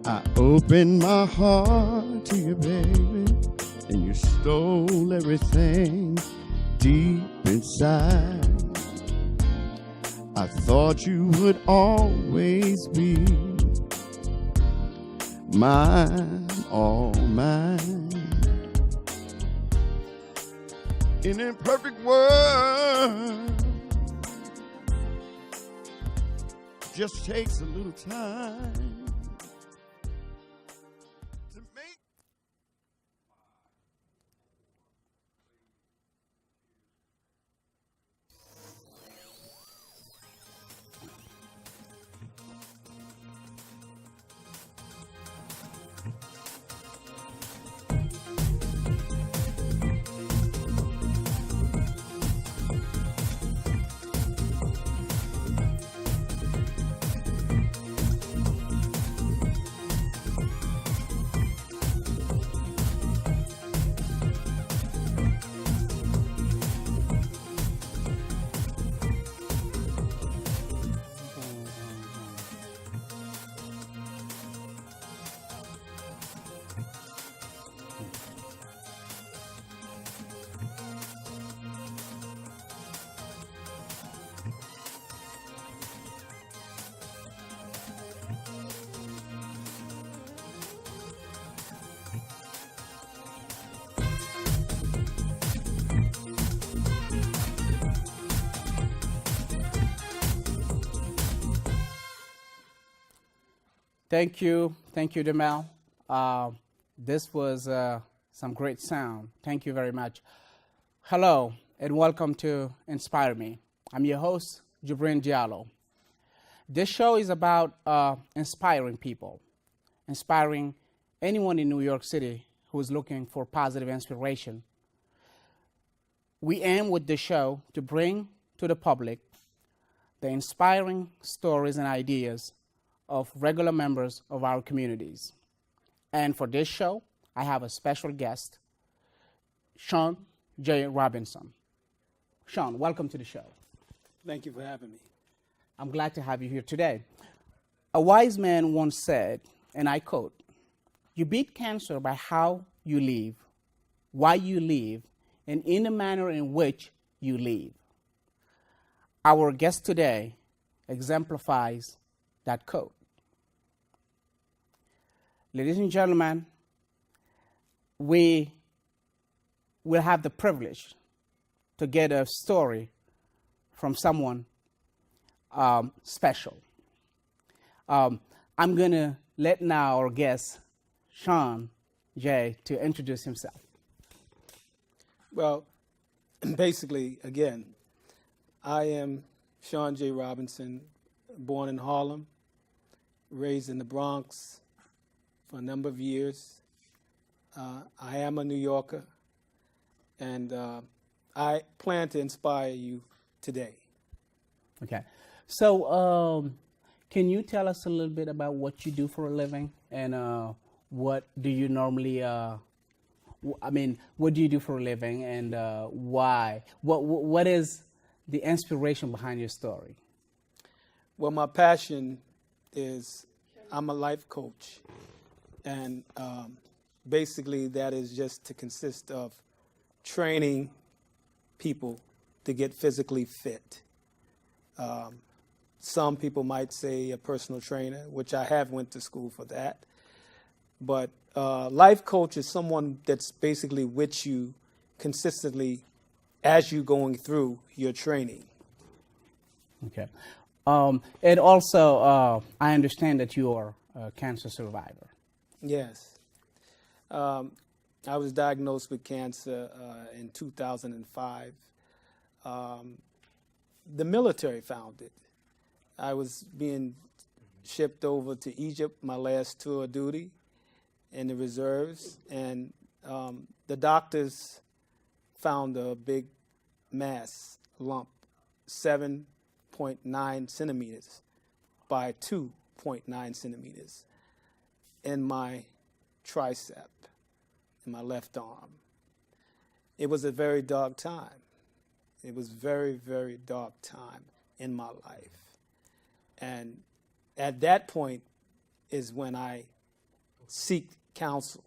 I opened my heart to you, baby, and you stole everything deep inside. I thought you would always be mine, all mine. In a perfect world, just takes a little time to make. Thank you, Demel. This was some great sound. Thank you very much. Hello, and welcome to InspireMe. I'm your host, Jibrin Diallo. This show is about inspiring people, inspiring anyone in New York City who is looking for positive inspiration. We aim with this show to bring to the public the inspiring stories and ideas of regular members of our communities. And for this show, I have a special guest, Sean J. Robinson. Sean, welcome to the show. Thank you for having me. I'm glad to have you here today. A wise man once said, and I quote, "You beat cancer by how you live, why you live, and in the manner in which you live." Our guest today exemplifies that quote. Ladies and gentlemen, we will have the privilege to get a story from someone special. I'm going to let now our guest, Sean J., to introduce himself. Well, basically, again, I am Sean J. Robinson, born in Harlem, raised in the Bronx for a number of years. I am a New Yorker, and I plan to inspire you today. Okay. So can you tell us a little bit about what you do for a living, and what do you normally, what do you do for a living, and why? What is the inspiration behind your story? Well, my passion is I'm a life coach. And basically that is just to consist of training people to get physically fit. Some people might say a personal trainer, which I have went to school for that. But life coach is someone that's basically with you consistently as you're going through your training. Okay. And also, I understand that you are a cancer survivor. Yes. I was diagnosed with cancer in 2005. The military found it. I was being shipped over to Egypt, my last tour of duty in the reserves, and the doctors found a big mass lump, 7.9 centimeters by 2.9 centimeters in my tricep, in my left arm. It was a very dark time. It was very, very dark time in my life. And at that point is when I seek counsel,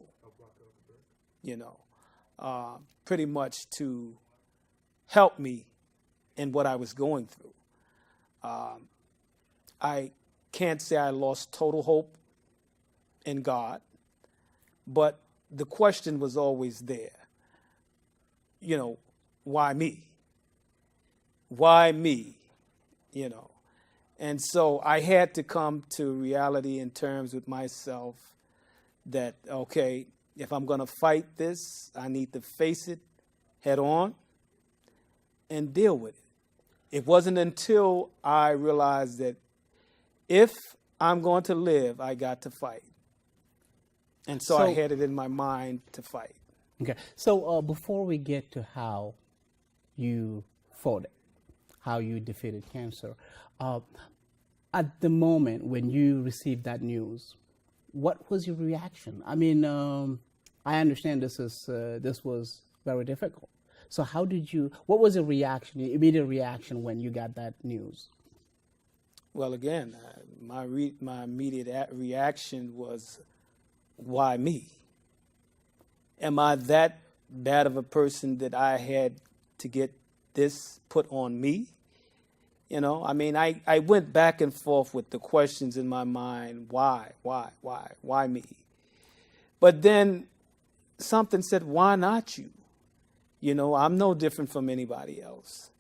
pretty much to help me in what I was going through. I can't say I lost total hope in God, but the question was always there. Why me? Why me? And so I had to come to reality in terms with myself that, okay, if I'm going to fight this, I need to face it head on and deal with it. It wasn't until I realized that if I'm going to live, I got to fight. And so I had it in my mind to fight. Okay. So before we get to how you fought it, how you defeated cancer, at the moment when you received that news, what was your reaction? I mean, I understand this was very difficult. So what was the reaction, your immediate reaction when you got that news? Well, again, my immediate reaction was, why me? Am I that bad of a person that I had to get this put on me? I went back and forth with the questions in my mind. Why me? But then something said, why not you? I'm no different from anybody else,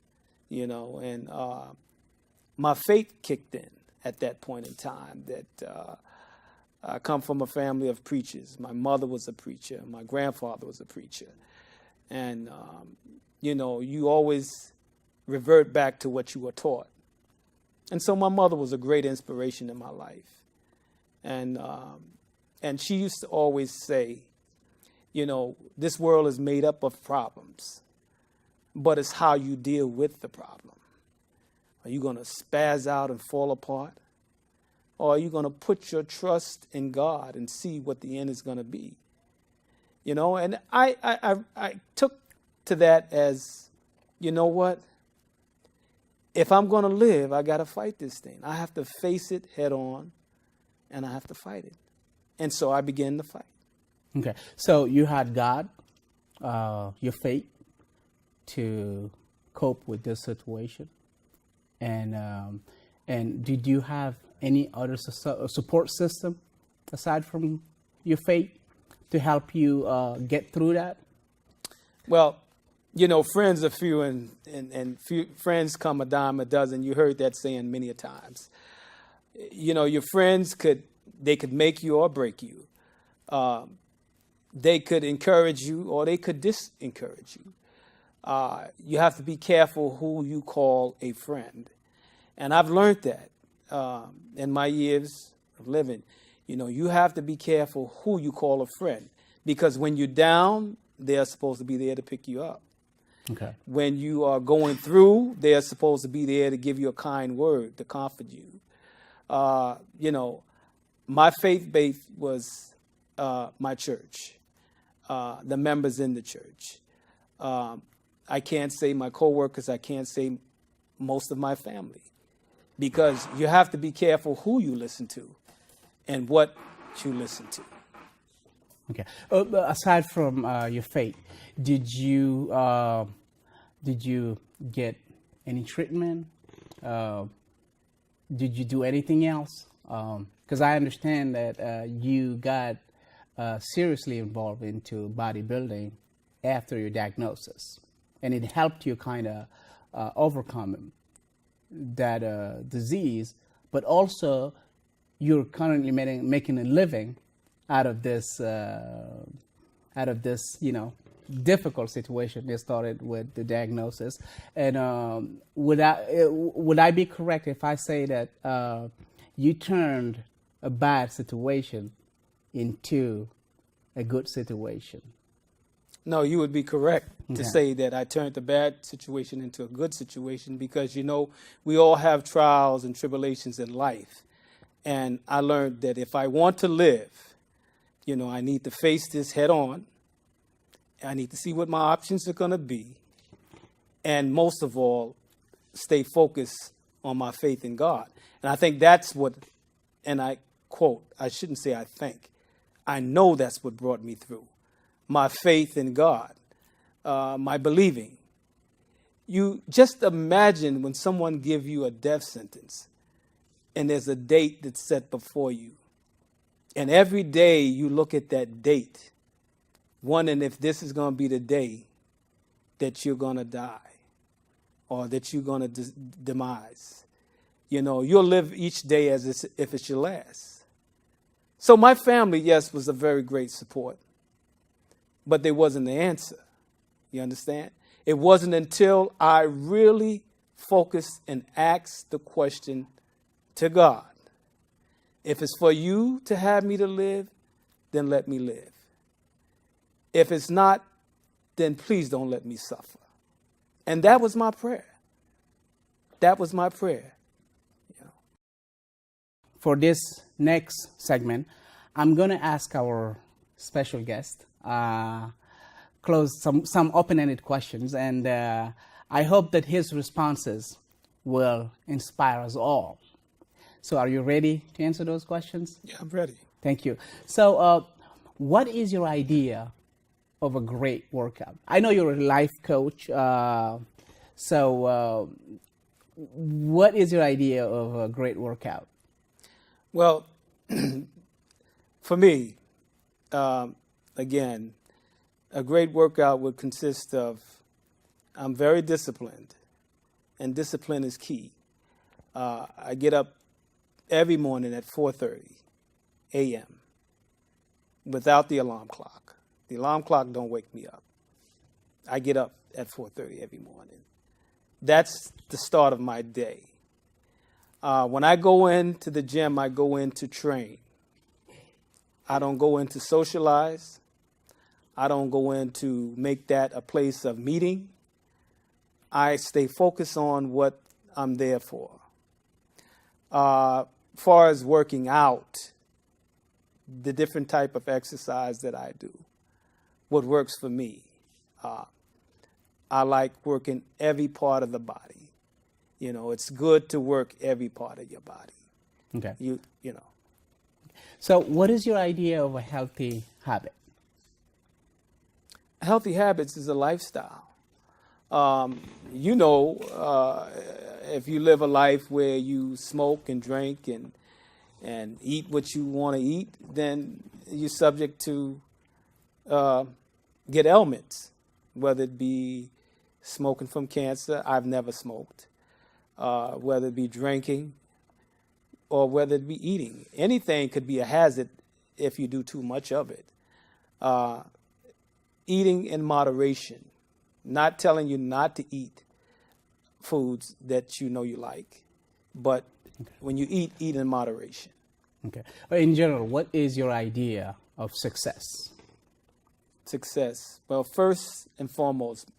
and my faith kicked in at that point in time. That I come from a family of preachers. My mother was a preacher. My grandfather was a preacher. And, you always revert back to what you were taught. And so my mother was a great inspiration in my life. And she used to always say, this world is made up of problems, but it's how you deal with the problem. Are you going to spaz out and fall apart? Or are you going to put your trust in God and see what the end is going to be? And I took to that as, what? If I'm going to live, I got to fight this thing. I have to face it head on, and I have to fight it. And so I began to fight. Okay. So you had God, your faith, to cope with this situation. And did you have any other support system aside from your faith to help you get through that? Well, friends are few and few, friends come a dime a dozen. You heard that saying many a times. Your friends could make you or break you. They could encourage you or they could disencourage you. You have to be careful who you call a friend. And I've learned that in my years of living. You have to be careful who you call a friend, because when you're down, they're supposed to be there to pick you up. Okay. When you are going through, they're supposed to be there to give you a kind word, to comfort you. My faith base was my church, the members in the church. I can't say my coworkers, I can't say most of my family, because you have to be careful who you listen to and what you listen to. Okay. Aside from your faith, did you get any treatment? Did you do anything else? Because I understand that you got seriously involved into bodybuilding after your diagnosis, and it helped you kind of overcome that disease. But also, you're currently making a living out of this, difficult situation that started with the diagnosis. And would I be correct if I say that you turned a bad situation into a good situation? No, you would be correct to say that I turned the bad situation into a good situation, because, we all have trials and tribulations in life. And I learned that if I want to live, I need to face this head on. I need to see what my options are going to be. And most of all, stay focused on my faith in God. And I think that's what, and I quote, I shouldn't say I think, I know that's what brought me through. My faith in God, my believing. You just imagine when someone gives you a death sentence and there's a date that's set before you. And every day you look at that date, wondering if this is going to be the day that you're going to die or that you're going to demise. You know, you'll live each day as if it's your last. So my family, yes, was a very great support, but they wasn't the answer. You understand? It wasn't until I really focused and asked the question to God, if it's for you to have me to live, then let me live. If it's not, then please don't let me suffer. And that was my prayer. That was my prayer. You know. For this next segment, I'm going to ask our special guest close some open-ended questions, and I hope that his responses will inspire us all. So are you ready to answer those questions? Yeah, I'm ready. Thank you. So what is your idea of a great workout? I know you're a life coach. So what is your idea of a great workout? Well, for me, again, a great workout would consist of, I'm very disciplined, and discipline is key. I get up every morning at 4:30 a.m. without the alarm clock. The alarm clock don't wake me up. I get up at 4:30 every morning. That's the start of my day. When I go into the gym, I go in to train. I don't go in to socialize. I don't go in to make that a place of meeting. I stay focused on what I'm there for. Far as working out, the different type of exercise that I do, what works for me. I like working every part of the body. You know, it's good to work every part of your body. Okay. You know. So what is your idea of a healthy habit? Healthy habits is a lifestyle. You know, if you live a life where you smoke and drink and eat what you want to eat, then you're subject to get ailments, whether it be smoking from cancer. I've never smoked. Whether it be drinking or whether it be eating. Anything could be a hazard if you do too much of it. Eating in moderation, not telling you not to eat foods that you know you like, but when you eat in moderation. Okay. In general, what is your idea of success? Success. Well, first and foremost,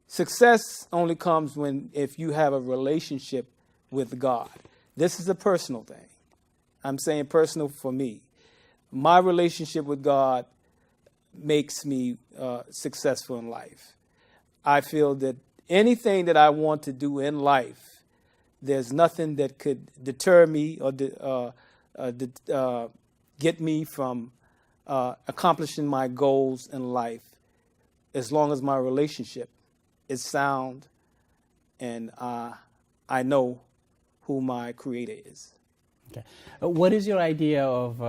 success only comes if you have a relationship with God. This is a personal thing. I'm saying personal for me. My relationship with God makes me successful in life. I feel that anything that I want to do in life, there's nothing that could deter me or get me from accomplishing my goals in life, as long as my relationship is sound and I know who my creator is. Okay. What is your idea of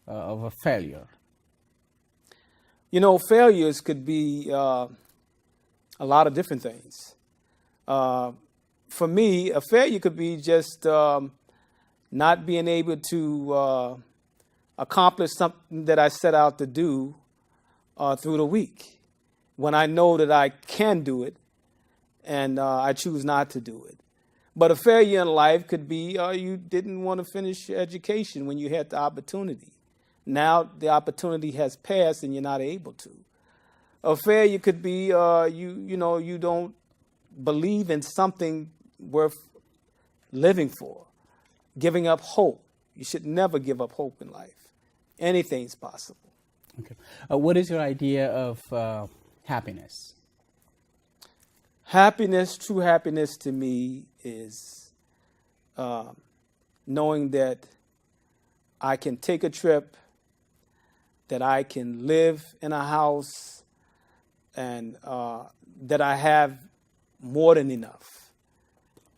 a failure? You know, failures could be a lot of different things. For me, a failure could be just not being able to accomplish something that I set out to do through the week, when I know that I can do it and I choose not to do it. But a failure in life could be you didn't want to finish your education when you had the opportunity. Now the opportunity has passed and you're not able to. A failure could be you don't believe in something worth living for, giving up hope. You should never give up hope in life. Anything's possible. Okay. What is your idea of happiness? Happiness, true happiness to me is knowing that I can take a trip that I can live in a house and that I have more than enough.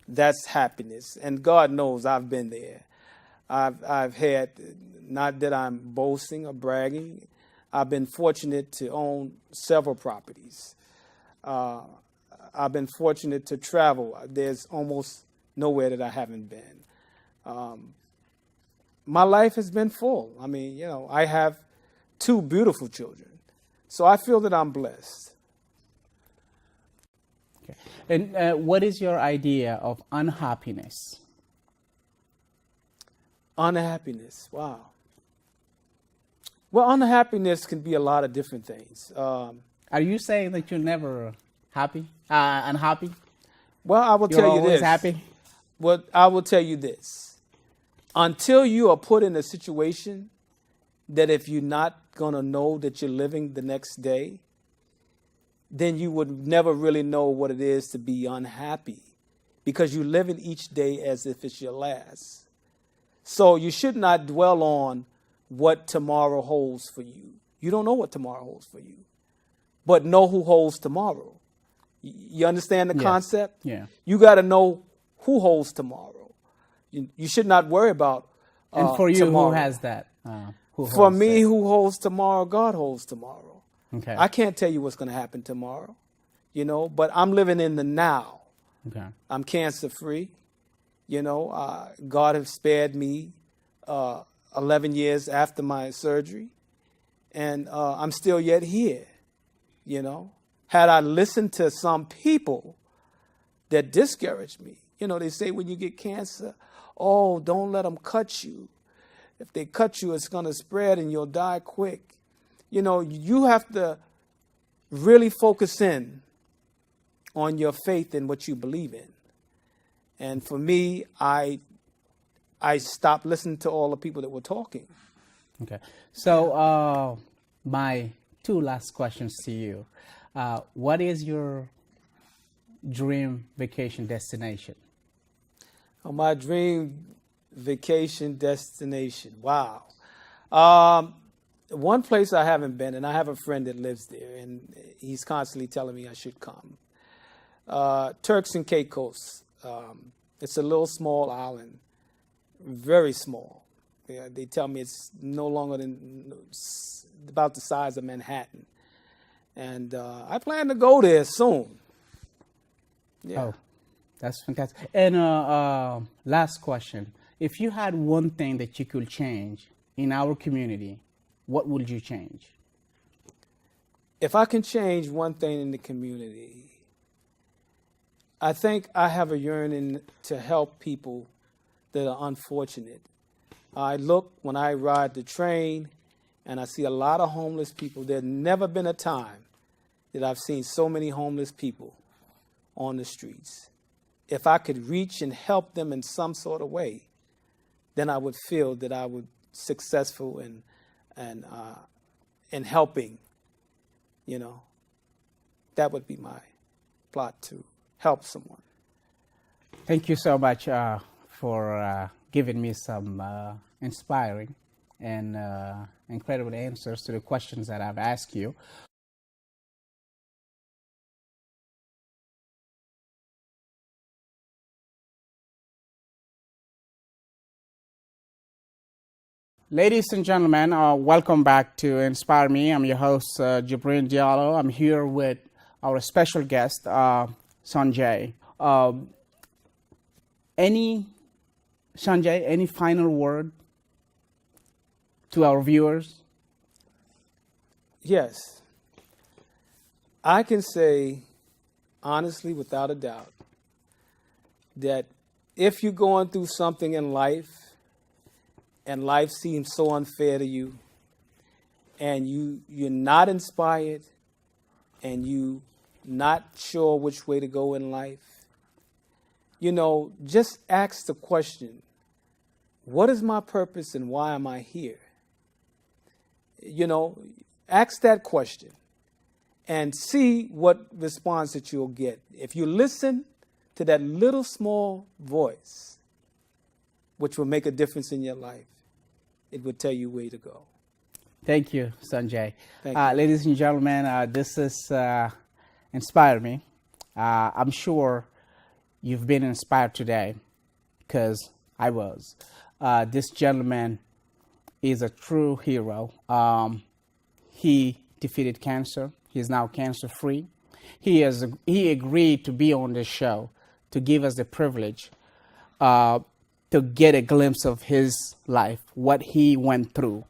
That's happiness. And God knows I've been there. I've had, not that I'm boasting or bragging, I've been fortunate to own several properties. I've been fortunate to travel. There's almost nowhere that I haven't been. My life has been full. I mean, you know, I have 2 beautiful children. So I feel that I'm blessed. Okay. And what is your idea of unhappiness? Unhappiness, wow. Well, unhappiness can be a lot of different things. Are you saying that you're never happy, unhappy? Well, I will You're tell you always this. happy? Well, I will tell you this. Until you are put in a situation that if you're not going to know that you're living the next day, then you would never really know what it is to be unhappy, because you're living each day as if it's your last. So you should not dwell on what tomorrow holds for you. You don't know what tomorrow holds for you, but know who holds tomorrow. You understand the concept? Yeah. You got to know who holds tomorrow. You should not worry about And for you, tomorrow. who has that? For me, who holds tomorrow? God holds tomorrow. Okay. I can't tell you what's going to happen tomorrow, you know, but I'm living in the now. Okay. I'm cancer free. You know, God has spared me 11 years after my surgery, and I'm still yet here. You know, had I listened to some people that discouraged me, you know, they say when you get cancer, oh, don't let them cut you. If they cut you, it's going to spread and you'll die quick. You know, you have to really focus in on your faith and what you believe in. And for me, I stopped listening to all the people that were talking. Okay. So my 2 last questions to you. What is your dream vacation destination? My dream vacation destination. Wow. One place I haven't been, and I have a friend that lives there, and he's constantly telling me I should come. Turks and Caicos. It's a little small island, very small. They tell me it's no longer than about the size of Manhattan. And I plan to go there soon. Yeah. Oh, that's fantastic. And last question. If you had one thing that you could change in our community, what would you change? If I can change one thing in the community, I think I have a yearning to help people that are unfortunate. I look when I ride the train and I see a lot of homeless people. There's never been a time that I've seen so many homeless people on the streets. If I could reach and help them in some sort of way, then I would feel that I would successful in helping. You know, that would be my plot to help someone. Thank you so much for giving me some inspiring and incredible answers to the questions that I've asked you. Ladies and gentlemen, welcome back to Inspire Me. I'm your host, Jibrin Diallo. I'm here with our special guest, Sanjay. Sanjay, any final word to our viewers? Yes. I can say, honestly, without a doubt, that if you're going through something in life and life seems so unfair to you and you're not inspired and you're not sure which way to go in life, you know, just ask the question, what is my purpose and why am I here? You know, ask that question and see what response that you'll get. If you listen to that little small voice, which will make a difference in your life, it will tell you where to go. Thank you, Sanjay. Thank you. Ladies and gentlemen, this is InspireMe. I'm sure you've been inspired today because I was. This gentleman is a true hero. He defeated cancer. He is now cancer-free. He agreed to be on this show to give us the privilege to get a glimpse of his life, what he went through.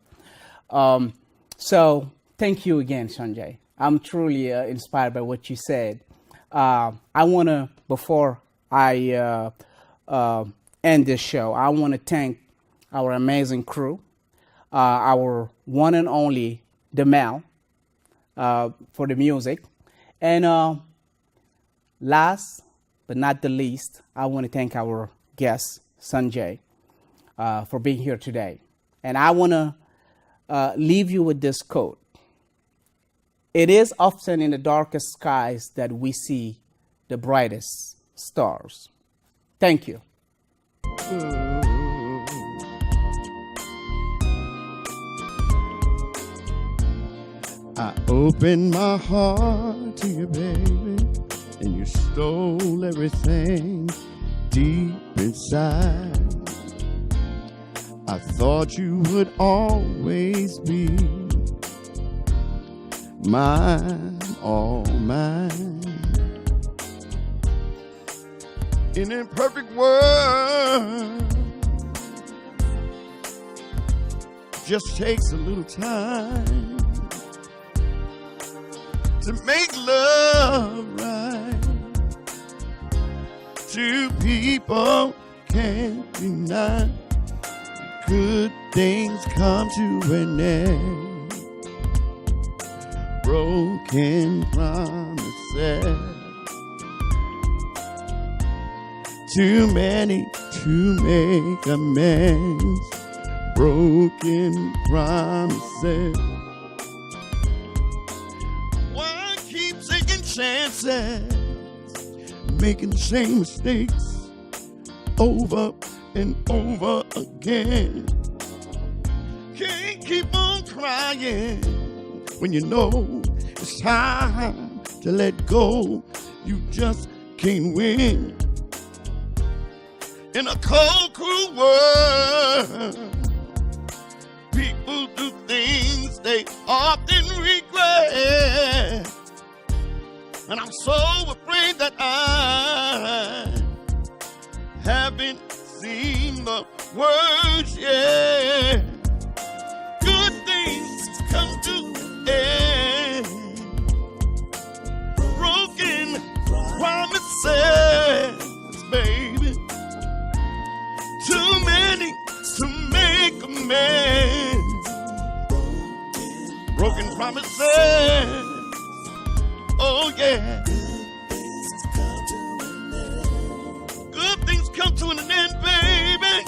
So thank you again, Sanjay. I'm truly inspired by what you said. I want to, before I end this show, I want to thank our amazing crew, our one and only Demel for the music. And last but not the least, I want to thank our guest, Sanjay, for being here today. And I want to leave you with this quote. It is often in the darkest skies that we see the brightest stars. Thank you. I opened my heart to you, baby, and you stole everything deep inside. I thought you would always be mine, all mine. In a perfect world, just takes a little time to make love right. Two people can't deny good things come to an end. Broken promises, too many to make amends. Broken promises. Why keep taking chances, making the same mistakes over and over again? Can't keep on crying when you know it's time to let go. You just can't win in a cold, cruel world. People do things they often regret, and I'm so afraid that I haven't seen the words yet. Good things come to end. Broken promises, baby. Too many to make amends. Broken promises. Oh yeah. Good things come to an end, baby.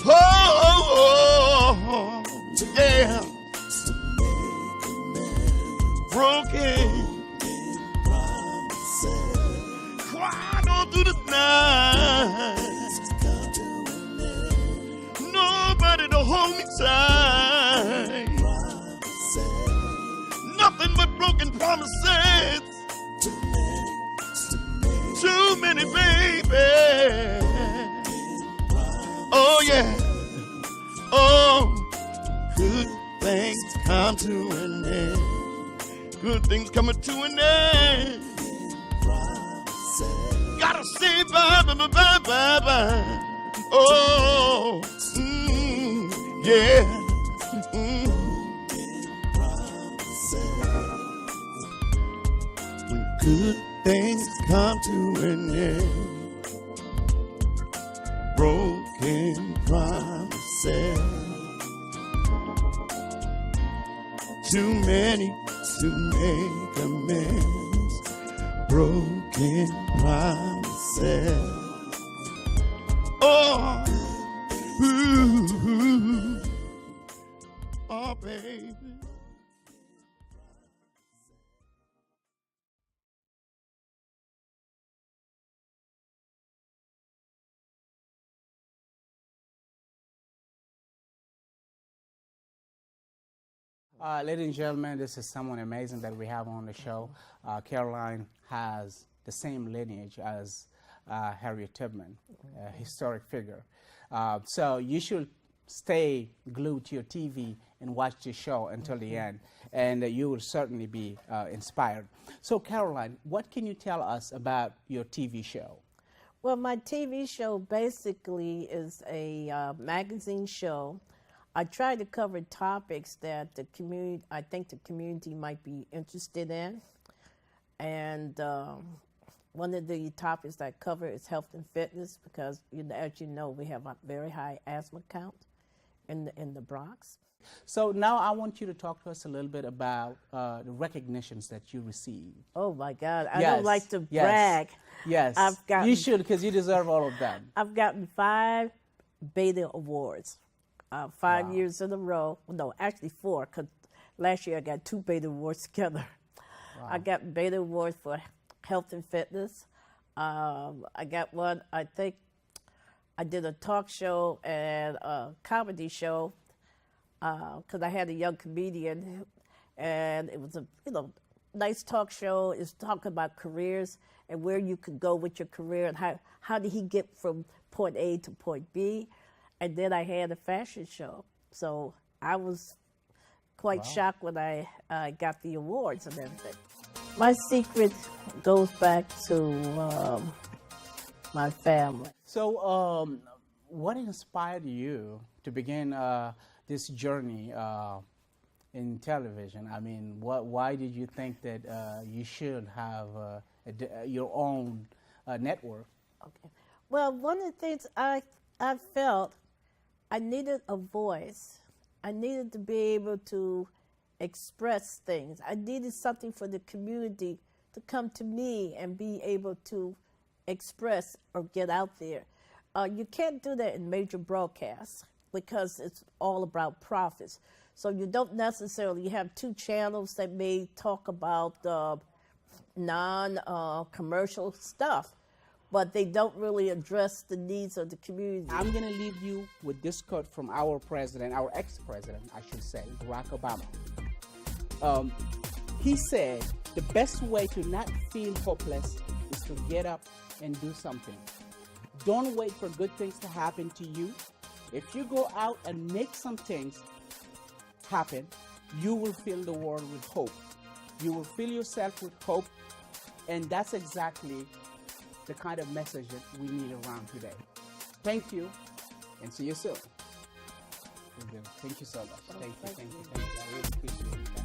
Oh, yeah. Broken. Crying all through the night. Nobody to hold me tight. Nothing but broken promises. Too many, baby. Oh yeah. Oh, good things come to an end. Good things coming to an end. Gotta say bye, bye, bye, bye, bye. Oh, yeah. When good things come to an end, broken promises, too many to make amends. Broken promises. Oh, ooh, oh, baby. Ladies and gentlemen, this is someone amazing that we have on the show. CAROLYN has the same lineage as Harriet Tubman, a historic figure. So you should stay glued to your TV and watch the show until the end, and you will certainly be inspired. So CAROLYN, what can you tell us about your TV show? Well, my TV show basically is a magazine show. I try to cover topics that the community, I think the community might be interested in. And one of the topics I cover is health and fitness because, as you know, we have a very high asthma count in the Bronx. So now I want you to talk to us a little bit about the recognitions that you received. Oh my God, I don't like to brag. Yes, you should, because you deserve all of them. I've gotten 5 Beta Awards, 5 years in a row. No, actually 4, because last year I got 2 Beta Awards together. Wow. I got Beta Awards for health and fitness. I got one, I think I did a talk show and a comedy show because I had a young comedian, and it was a nice talk show. It's talking about careers and where you could go with your career and how did he get from point A to point B. And then I had a fashion show. So I was quite shocked when I got the awards and everything. My secret goes back to my family. So what inspired you to begin this journey in television? I mean, why did you think that you should have your own network? Okay. Well, one of the things I felt I needed a voice. I needed to be able to express things. I needed something for the community to come to me and be able to express or get out there. You can't do that in major broadcasts because it's all about profits. So you don't necessarily have 2 channels that may talk about non-commercial stuff, but they don't really address the needs of the community. I'm going to leave you with this quote from our president, our ex-president, I should say, Barack Obama. He said, the best way to not feel hopeless is to get up and do something. Don't wait for good things to happen to you. If you go out and make some things happen, you will fill the world with hope. You will fill yourself with hope, and that's exactly the kind of message that we need around today. Thank you, and see you soon. Thank you so much. Thank you. I really appreciate it.